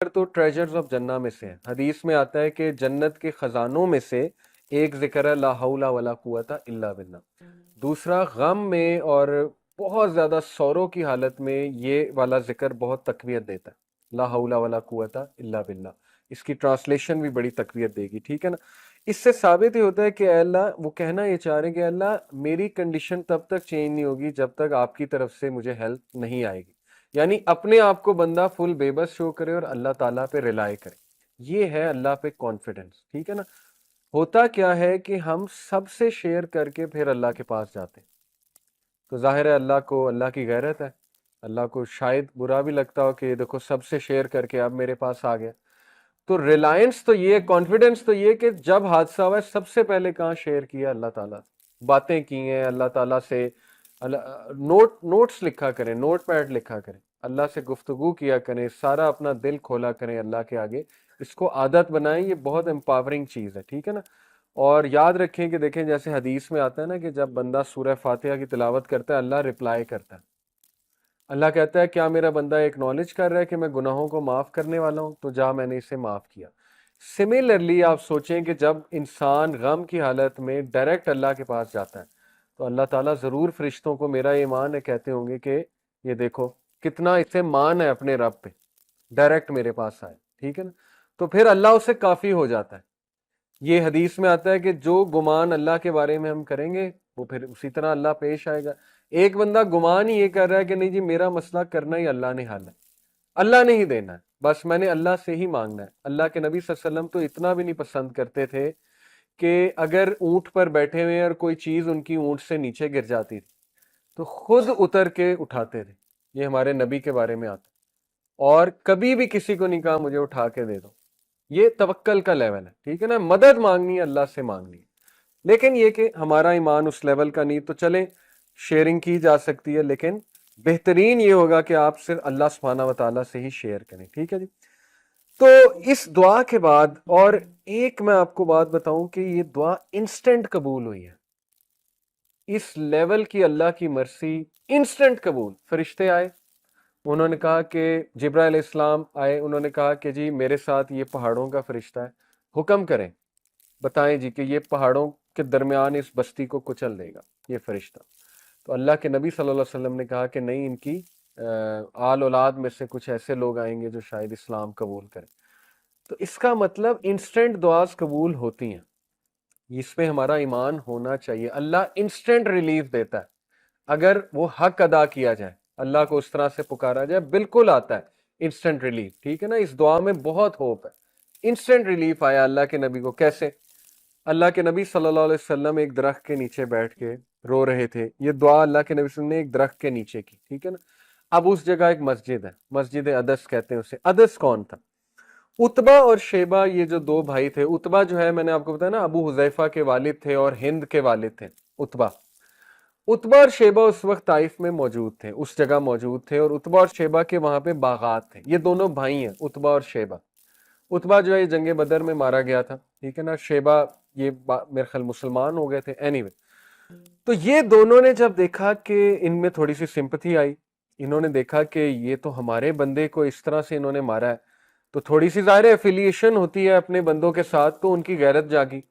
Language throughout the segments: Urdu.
تو ٹریجرز آف جنہ میں سے ہے. حدیث میں آتا ہے کہ جنت کے خزانوں میں سے ایک ذکر ہے لا حول ولا قوت الا باللہ. دوسرا غم میں اور بہت زیادہ سوروں کی حالت میں یہ والا ذکر بہت تقویت دیتا ہے, لا حول ولا قوت الا باللہ. اس کی ٹرانسلیشن بھی بڑی تقویت دے گی, ٹھیک ہے نا. اس سے ثابت ہی ہوتا ہے کہ اے اللہ, وہ کہنا یہ چاہ رہے ہیں کہ اللہ میری کنڈیشن تب تک چینج نہیں ہوگی جب تک آپ کی طرف سے مجھے ہیلپ نہیں آئے گی. یعنی اپنے آپ کو بندہ فل بے بس شو کرے اور اللہ تعالیٰ پہ ریلائی کرے. یہ ہے اللہ پہ کانفیڈنس, ٹھیک ہے نا. ہوتا کیا ہے کہ ہم سب سے شیئر کر کے پھر اللہ کے پاس جاتے ہیں. تو ظاہر ہے اللہ کو اللہ کی غیرت ہے, اللہ کو شاید برا بھی لگتا ہو کہ دیکھو سب سے شیئر کر کے اب میرے پاس آ گیا. تو ریلائنس تو یہ, کانفیڈنس تو یہ کہ جب حادثہ ہوا ہے سب سے پہلے کہاں شیئر کیا اللہ تعالیٰ, باتیں کی ہیں اللہ تعالیٰ سے. نوٹس لکھا کریں, نوٹ پیڈ لکھا کریں, اللہ سے گفتگو کیا کریں, سارا اپنا دل کھولا کریں اللہ کے آگے. اس کو عادت بنائیں, یہ بہت امپاورنگ چیز ہے, ٹھیک ہے نا. اور یاد رکھیں کہ دیکھیں جیسے حدیث میں آتا ہے نا کہ جب بندہ سورہ فاتحہ کی تلاوت کرتا ہے اللہ رپلائی کرتا ہے. اللہ کہتا ہے کیا میرا بندہ ایکنالج کر رہا ہے کہ میں گناہوں کو معاف کرنے والا ہوں, تو جا میں نے اسے معاف کیا. سملرلی آپ سوچیں کہ جب انسان غم کی حالت میں ڈائریکٹ اللہ کے پاس جاتا ہے تو اللہ تعالیٰ ضرور فرشتوں کو, میرا ایمان ہے, کہتے ہوں گے کہ یہ دیکھو کتنا اسے مان ہے اپنے رب پہ, ڈائریکٹ میرے پاس آئے, ٹھیک ہے نا. تو پھر اللہ اسے کافی ہو جاتا ہے. یہ حدیث میں آتا ہے کہ جو گمان اللہ کے بارے میں ہم کریں گے وہ پھر اسی طرح اللہ پیش آئے گا. ایک بندہ گمان ہی یہ کر رہا ہے کہ نہیں جی میرا مسئلہ کرنا ہی اللہ نے حل ہے, اللہ نے ہی دینا ہے, بس میں نے اللہ سے ہی مانگنا ہے. اللہ کے نبی صلی اللہ علیہ وسلم تو اتنا بھی نہیں پسند کرتے تھے کہ اگر اونٹ پر بیٹھے ہوئے اور کوئی چیز ان کی اونٹ سے نیچے گر جاتی تھی تو خود اتر کے اٹھاتے تھے. یہ ہمارے نبی کے بارے میں آتا ہے. اور کبھی بھی کسی کو نہیں کہا مجھے اٹھا کے دے دو. یہ توکل کا لیول ہے, ٹھیک ہے نا. مدد مانگنی ہے اللہ سے مانگنی ہے, لیکن یہ کہ ہمارا ایمان اس لیول کا نہیں. تو چلیں شیئرنگ کی جا سکتی ہے, لیکن بہترین یہ ہوگا کہ آپ صرف اللہ سبحانہ و تعالیٰ سے ہی شیئر کریں, ٹھیک ہے جی. تو اس دعا کے بعد اور ایک میں آپ کو بات بتاؤں کہ یہ دعا انسٹنٹ قبول ہوئی ہے. اس لیول کی اللہ کی مرسی انسٹنٹ قبول. فرشتے آئے, انہوں نے کہا کہ جبرائیل علیہ السلام آئے, انہوں نے کہا کہ جی میرے ساتھ یہ پہاڑوں کا فرشتہ ہے, حکم کریں, بتائیں جی کہ یہ پہاڑوں کے درمیان اس بستی کو کچل دے گا یہ فرشتہ. تو اللہ کے نبی صلی اللہ علیہ وسلم نے کہا کہ نہیں, ان کی آل اولاد میں سے کچھ ایسے لوگ آئیں گے جو شاید اسلام قبول کریں. تو اس کا مطلب انسٹنٹ دعاز قبول ہوتی ہیں. اس پہ ہمارا ایمان ہونا چاہیے. اللہ انسٹنٹ ریلیف دیتا ہے اگر وہ حق ادا کیا جائے, اللہ کو اس طرح سے پکارا جائے, بالکل آتا ہے انسٹنٹ ریلیف, ٹھیک ہے نا. اس دعا میں بہت ہوپ ہے. انسٹنٹ ریلیف آیا اللہ کے نبی کو. کیسے؟ اللہ کے نبی صلی اللہ علیہ وسلم ایک درخت کے نیچے بیٹھ کے رو رہے تھے. یہ دعا اللہ کے نبی صلی اللہ علیہ وسلم نے ایک درخت کے نیچے کی, ٹھیک ہے نا. اب اس جگہ ایک مسجد ہے, مسجد عدس کہتے ہیں اسے. عدس کون تھا؟ اتبا اور شیبہ, یہ جو دو بھائی تھے. اتبا جو ہے میں نے آپ کو بتایا نا ابو حذیفہ کے والد تھے اور ہند کے والد تھے اتبا. اتبا اور شیبہ اس وقت طائف میں موجود تھے, اس جگہ موجود تھے, اور اتبا اور شیبہ کے وہاں پہ باغات تھے. یہ دونوں بھائی ہیں اتبا اور شیبہ. اتبا جو ہے یہ جنگ بدر میں مارا گیا تھا, ٹھیک ہے نا. شیبہ یہ میرے خیال مسلمان ہو گئے تھے. اینی وے, تو یہ دونوں نے جب دیکھا کہ ان میں تھوڑی سی سمپتھی آئی, انہوں نے دیکھا کہ یہ تو ہمارے بندے کو اس طرح سے انہوں نے مارا ہے, تو تھوڑی سی ظاہر ایفیلیشن ہوتی ہے اپنے بندوں کے ساتھ, تو ان کی غیرت جاگی.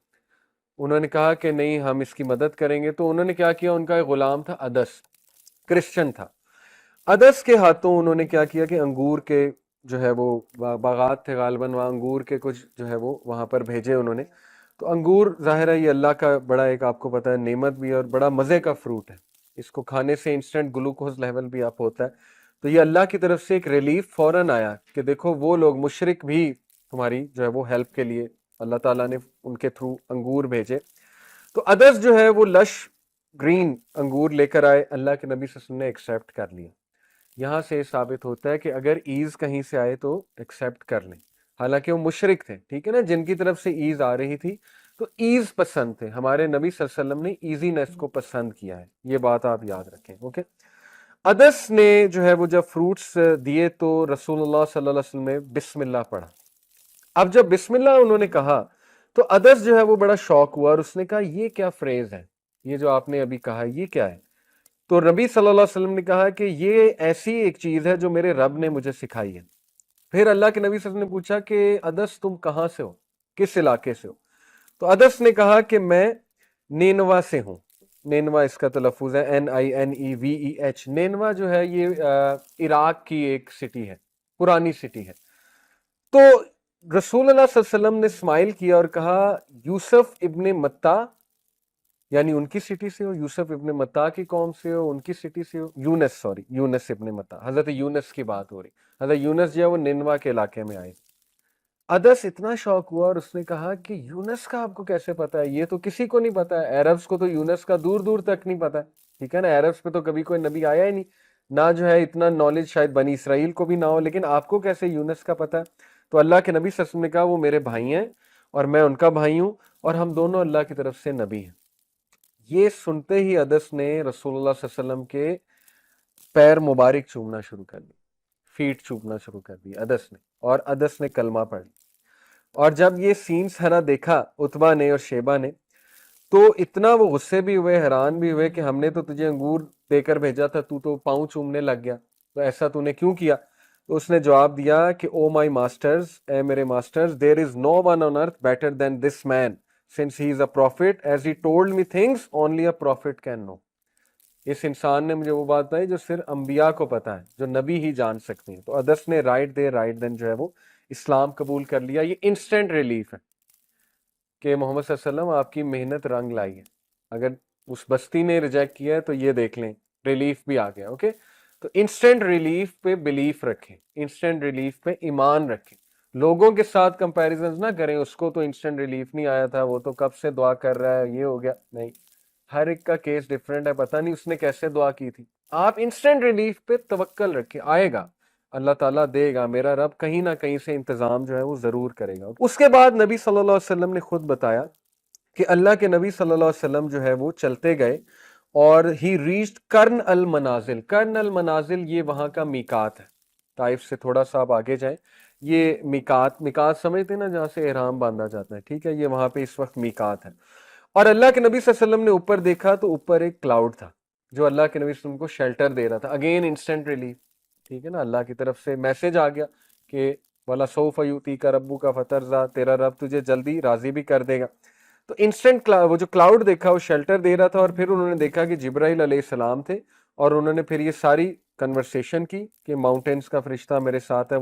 انہوں نے کہا کہ نہیں ہم اس کی مدد کریں گے. تو انہوں نے کیا کیا, ان کا ایک غلام تھا عدس, کرسچن تھا. عدس کے ہاتھوں انہوں نے کیا کیا کہ انگور کے جو ہے وہ باغات تھے غالباً, وہاں انگور کے کچھ جو ہے وہ وہاں پر بھیجے انہوں نے. تو انگور ظاہر ہے یہ اللہ کا بڑا ایک آپ کو پتہ ہے نعمت بھی ہے اور بڑا مزے کا فروٹ ہے. اس کو کھانے سے انسٹنٹ گلوکوز لیول بھی آپ ہوتا ہے. تو یہ اللہ کی طرف سے ایک ریلیف فوراً آیا کہ دیکھو وہ لوگ مشرک بھی تمہاری جو ہے وہ ہیلپ کے لیے اللہ تعالیٰ نے ان کے تھرو انگور بھیجے. تو عدس جو ہے وہ لش گرین انگور لے کر آئے, اللہ کے نبی صلی اللہ علیہ وسلم نے ایکسیپٹ کر لیا. یہاں سے ثابت ہوتا ہے کہ اگر ایز کہیں سے آئے تو ایکسیپٹ کر لیں. حالانکہ وہ مشرک تھے, ٹھیک ہے نا, جن کی طرف سے ایز آ رہی تھی, تو ایز پسند تھے. ہمارے نبی صلی اللہ علیہ وسلم نے ایزینس کو پسند کیا ہے, یہ بات آپ یاد رکھیں. اوکے, عدس نے جو ہے وہ جب فروٹس دیے تو رسول اللہ صلی اللہ علیہ وسلم نے بسم اللہ پڑھا. اب جب بسم اللہ انہوں نے کہا تو عدس جو ہے وہ بڑا شوق ہوا, اور اس نے کہا یہ کیا فریز ہے, یہ جو آپ نے ابھی کہا یہ کیا ہے؟ تو نبی صلی اللہ علیہ وسلم نے کہا کہ یہ ایسی ایک چیز ہے جو میرے رب نے مجھے سکھائی ہے. پھر اللہ کے نبی صلی اللہ علیہ وسلم نے پوچھا کہ ادس تم کہاں سے ہو، کس علاقے سے ہو؟ تو ادس نے کہا کہ میں نینوا سے ہوں۔ نینوا اس کا تلفظ ہے NINEVEH۔ نینوا جو ہے یہ عراق کی ایک سٹی ہے، پرانی سٹی ہے۔ تو رسول اللہ صلی اللہ علیہ وسلم نے اسمائل کیا اور کہا یوسف ابن متا، یعنی ان کی سٹی سے ہو، یوسف ابن متا کی قوم سے ہو، ان کی سٹی سے ہو، یونس ابن متا، حضرت یونس کی بات ہو رہی۔ حضرت یونس جو ہے وہ نینوا کے علاقے میں آئے۔ ادس اتنا شوق ہوا اور اس نے کہا کہ یونس کا آپ کو کیسے پتا ہے؟ یہ تو کسی کو نہیں پتا ہے، عربز کو تو یونس کا دور دور تک نہیں پتا ہے، ٹھیک ہے نا، عربز پہ تو کبھی کوئی نبی آیا ہی نہیں، نہ جو ہے اتنا نالج شاید بنی اسرائیل کو بھی نہ ہو، لیکن آپ کو کیسے یونس کا پتا ہے؟ تو اللہ کے نبی صلی اللہ علیہ وسلم نے کہا وہ میرے بھائی ہیں اور میں ان کا بھائی ہوں، اور ہم دونوں اللہ کی طرف سے نبی ہیں۔ یہ سنتے ہی ادس نے رسول اللہ صلی اللہ علیہ وسلم کے پیر مبارک چومنا شروع کر دی، فیٹ چومنا شروع کر دی ادس نے، اور ادس نے کلمہ پڑھ لی۔ اور جب یہ سین سارا دیکھا عتبہ نے اور شیبہ نے، تو اتنا وہ غصے بھی ہوئے، حیران بھی ہوئے کہ ہم نے تو تجھے انگور دے کر بھیجا تھا، تو پاؤں چومنے لگ گیا، تو ایسا تو نے کیوں کیا؟ تو اس نے جواب دیا کہ او مائی ماسٹرز، اے میرے masters, there is no one on earth better than this man since he is a prophet as he told me things only a prophet can know۔ اس انسان نے مجھے وہ بات بتائی جو صرف انبیاء کو پتا ہے، جو نبی ہی جان سکتے ہیں۔ تو ادس نے رائٹ دین جو ہے وہ اسلام قبول کر لیا۔ یہ انسٹنٹ ریلیف ہے کہ محمد صلی اللہ علیہ وسلم آپ کی محنت رنگ لائی ہے۔ اگر اس بستی نے ریجیکٹ کیا ہے تو یہ دیکھ لیں ریلیف بھی آ گیا۔ اوکے، تو انسٹنٹ ریلیف پہ بلیف رکھیں، انسٹنٹ ریلیف پہ ایمان رکھیں، لوگوں کے ساتھ کمپیریزنز نہ کریں، اس کو تو انسٹنٹ ریلیف نہیں آیا تھا، وہ تو کب سے دعا کر رہا ہے، یہ ہو گیا، نہیں، ہر ایک کا کیس ڈیفرنٹ ہے، پتہ نہیں اس نے کیسے دعا کی تھی۔ آپ انسٹنٹ ریلیف پہ توکل رکھیں، آئے گا، اللہ تعالیٰ دے گا، میرا رب کہیں نہ کہیں سے انتظام جو ہے وہ ضرور کرے گا۔ اس کے بعد نبی صلی اللہ علیہ وسلم نے خود بتایا کہ اللہ کے نبی صلی اللہ علیہ وسلم جو ہے وہ چلتے گئے اور ہی ریچڈ کرن المنازل۔ کرن المنازل یہ وہاں کا میقات ہے، طائف سے تھوڑا سا آپ آگے جائیں، یہ میقات سمجھتے ہیں نا جہاں سے احرام باندھا جاتا ہے، ٹھیک ہے، یہ وہاں پہ اس وقت میقات ہے۔ اور اللہ کے نبی صلی اللہ علیہ وسلم نے اوپر دیکھا تو اوپر ایک کلاؤڈ تھا جو اللہ کے نبی صلی اللہ علیہ وسلم کو شیلٹر دے رہا تھا۔ اگین انسٹنٹ ریلیف، ٹھیک ہے نا، اللہ کی طرف سے میسج آ گیا کہ وَلَسَوْفَ يُؤْتِيكَ رَبُّكَ فَتَرْضَىٰ، تیرا رب تجھے جلدی راضی بھی کر دے گا۔ تو انسٹنٹ وہ جو کلاؤڈ دیکھا وہ شیلٹر دے رہا تھا، اور پھر انہوں نے دیکھا کہ جبرائیل علیہ السلام تھے، اور انہوں نے پھر یہ ساری کنورسیشن کی کہ ماؤنٹینز کا فرشتہ میرے ساتھ ہے، وہ